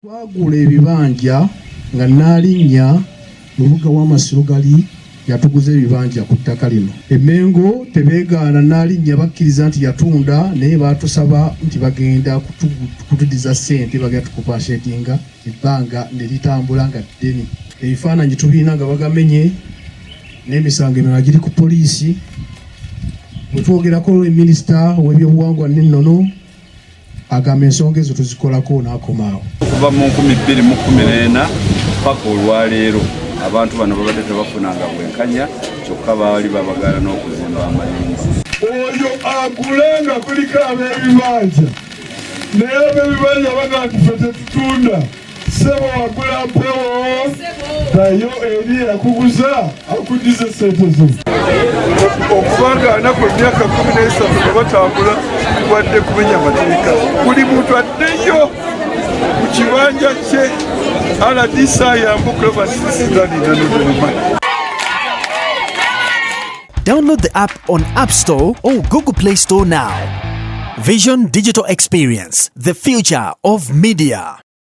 Twagula ebibanja nga nalinnya Lubuga Wamala gali yatuguza ebibanja ku ttaka lino. Emengo tebeegaana nalinnya bakkiriza nti yatunda naye batusaba nti bagenda kutudiza ssente bagenda tukupashetinga ebbanga ne litambula nga ddeni. Ebifaananyi tubiina nga bagamenye n'emisango emirala giri ku poliisi. Bwe twogerako Minisita w'ebyobuwangwa n'ennono agamba ensonga ezo tuzikolako n'akomaawo. Kuva mu 2014 paka olwaleero abantu bano babadde tebafunanga bwenkanya kyokka baali babagala n'okuzimba amayinza. Oyo agulenga kuliko abeebibanja naye abeebibanja baga tufe tetutunda sebo wagula mpewo nayo eri yakuguza akugize sente zo. Okubanga anaku emyaka 13 tebatambula wadde kumenya amateeka buli muntu addeyo ku kibanja kye aladisa yambukule basisiranira n'obumanyi. Download the app on App Store or Google Play Store now. Vision Digital Experience, the future of media.